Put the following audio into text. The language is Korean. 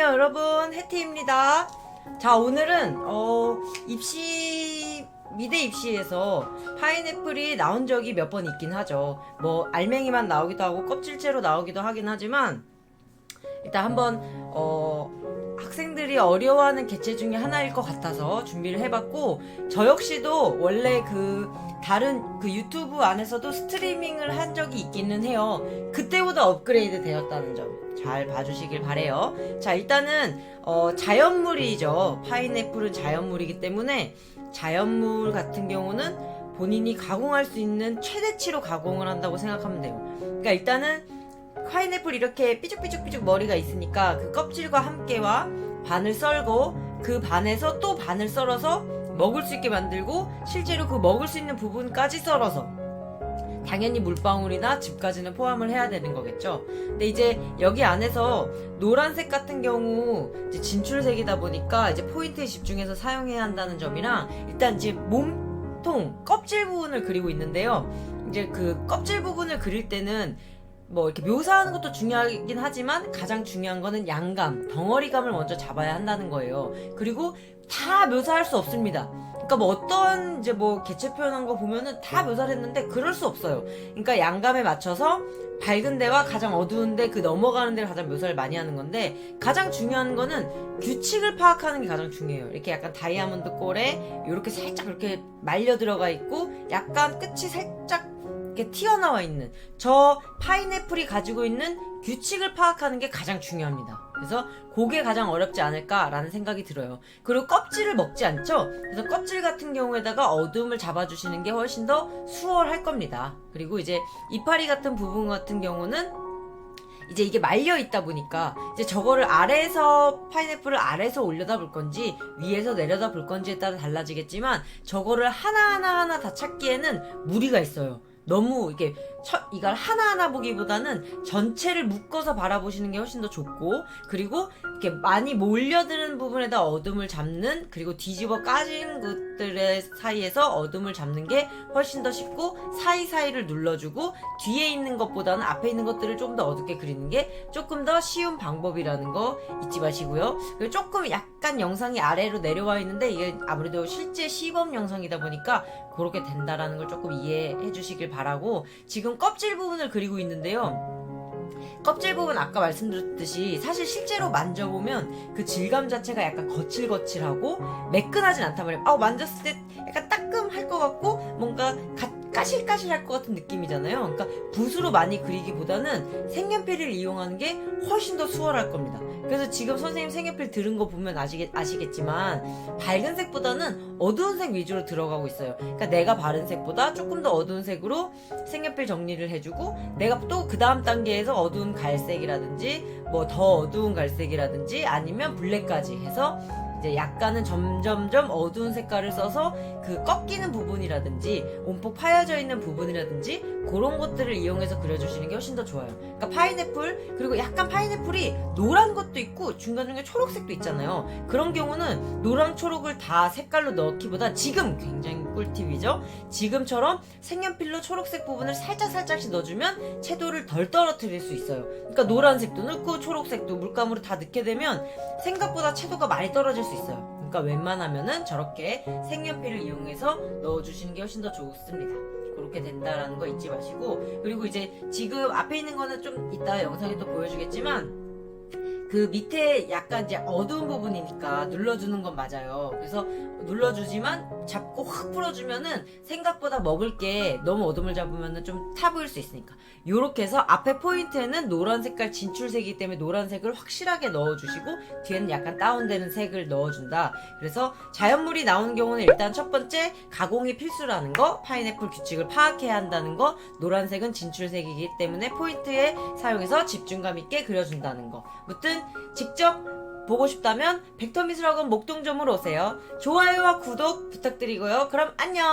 안녕하세요 여러분, 해티입니다. 자, 오늘은 미대 입시에서 파인애플이 나온 적이 몇 번 있긴 하죠. 뭐 알맹이만 나오기도 하고 껍질째로 나오기도 하긴 하지만 일단 한번 학생들이 어려워하는 개체 중에 하나일 것 같아서 준비를 해봤고, 저 역시도 원래 다른 유튜브 안에서도 스트리밍을 한 적이 있기는 해요. 그때보다 업그레이드 되었다는 점 잘 봐주시길 바래요. 자, 일단은 자연물이죠. 파인애플은 자연물이기 때문에 자연물 같은 경우는 본인이 가공할 수 있는 최대치로 가공을 한다고 생각하면 돼요. 그러니까 일단은 파인애플 이렇게 삐죽삐죽삐죽 머리가 있으니까 그 껍질과 함께와 반을 썰고 그 반에서 또 반을 썰어서 먹을 수 있게 만들고, 실제로 그 먹을 수 있는 부분까지 썰어서 당연히 물방울이나 즙까지는 포함을 해야 되는 거겠죠. 근데 이제 여기 안에서 노란색 같은 경우 이제 진출색이다 보니까 이제 포인트에 집중해서 사용해야 한다는 점이랑, 일단 이제 몸통 껍질 부분을 그리고 있는데요. 이제 그 껍질 부분을 그릴 때는 뭐 이렇게 묘사하는 것도 중요하긴 하지만 가장 중요한 거는 양감, 덩어리감을 먼저 잡아야 한다는 거예요. 그리고 다 묘사할 수 없습니다. 그러니까 뭐 어떤 이제 뭐 개체 표현한 거 보면은 다 묘사를 했는데 그럴 수 없어요. 그러니까 양감에 맞춰서 밝은 데와 가장 어두운 데, 그 넘어가는 데를 가장 묘사를 많이 하는 건데, 가장 중요한 거는 규칙을 파악하는 게 가장 중요해요. 이렇게 약간 다이아몬드 꼴에 이렇게 살짝 이렇게 말려 들어가 있고 약간 끝이 살짝 이렇게 튀어나와 있는 저 파인애플이 가지고 있는 규칙을 파악하는 게 가장 중요합니다. 그래서 그게 가장 어렵지 않을까라는 생각이 들어요. 그리고 껍질을 먹지 않죠? 그래서 껍질 같은 경우에다가 어둠을 잡아주시는 게 훨씬 더 수월할 겁니다. 그리고 이제 이파리 같은 부분 같은 경우는 이제 이게 말려 있다 보니까 이제 저거를 파인애플을 아래에서 올려다 볼 건지 위에서 내려다 볼 건지에 따라 달라지겠지만, 저거를 하나하나 다 찾기에는 무리가 있어요. 너무 이걸 하나하나 보기보다는 전체를 묶어서 바라보시는 게 훨씬 더 좋고, 그리고 이렇게 많이 몰려드는 부분에다 어둠을 잡는, 그리고 뒤집어 까진 것들의 사이에서 어둠을 잡는 게 훨씬 더 쉽고, 사이사이를 눌러주고 뒤에 있는 것보다는 앞에 있는 것들을 조금 더 어둡게 그리는 게 조금 더 쉬운 방법이라는 거 잊지 마시고요. 그리고 조금 약간 영상이 아래로 내려와 있는데 이게 아무래도 실제 시범 영상이다 보니까 그렇게 된다라는 걸 조금 이해해 주시길 바라고, 지금 껍질 부분을 그리고 있는데요. 껍질 부분 아까 말씀드렸듯이 사실 실제로 만져보면 그 질감 자체가 약간 거칠거칠하고 매끈하진 않단 말이에요. 만졌을 때 약간 따끔할 것 같고 뭔가 까실까실할 것 같은 느낌이잖아요. 그러니까 붓으로 많이 그리기보다는 색연필을 이용하는 게 훨씬 더 수월할 겁니다. 그래서 지금 선생님 색연필 들은 거 보면 아시겠지만 밝은 색보다는 어두운 색 위주로 들어가고 있어요. 그러니까 내가 바른 색보다 조금 더 어두운 색으로 색연필 정리를 해주고, 내가 또 그 다음 단계에서 어두운 갈색이라든지 뭐 더 어두운 갈색이라든지 아니면 블랙까지 해서 이제 약간은 점점점 어두운 색깔을 써서 그 꺾이는 부분이라든지 움푹 파여져 있는 부분이라든지 그런 것들을 이용해서 그려주시는 게 훨씬 더 좋아요. 그러니까 파인애플, 그리고 약간 파인애플이 노란 것도 있고 중간중간 초록색도 있잖아요. 그런 경우는 노랑 초록을 다 색깔로 넣기보다, 지금 굉장히 꿀팁이죠. 지금처럼 색연필로 초록색 부분을 살짝씩 넣어주면 채도를 덜 떨어뜨릴 수 있어요. 그러니까 노란색도 넣고 초록색도 물감으로 다 넣게 되면 생각보다 채도가 많이 떨어질 수 있어요. 그러니까 웬만하면은 저렇게 색연필을 이용해서 넣어주시는 게 훨씬 더 좋습니다. 그렇게 된다라는 거 잊지 마시고, 그리고 이제 지금 앞에 있는 거는 좀 이따 영상에 또 보여주겠지만 그 밑에 약간 이제 어두운 부분이니까 눌러주는 건 맞아요. 그래서 눌러주지만 잡고 확 풀어주면은 생각보다 먹을 게 너무 어둠을 잡으면은 좀 타 보일 수 있으니까 요렇게 해서 앞에 포인트에는 노란 색깔 진출색이기 때문에 노란색을 확실하게 넣어주시고 뒤에는 약간 다운되는 색을 넣어준다. 그래서 자연물이 나오는 경우는 일단 첫 번째 가공이 필수라는 거, 파인애플 규칙을 파악해야 한다는 거, 노란색은 진출색이기 때문에 포인트에 사용해서 집중감 있게 그려준다는 거. 무튼 직접 보고 싶다면 벡터미술학원 목동점으로 오세요. 좋아요와 구독 부탁드리고요. 그럼 안녕.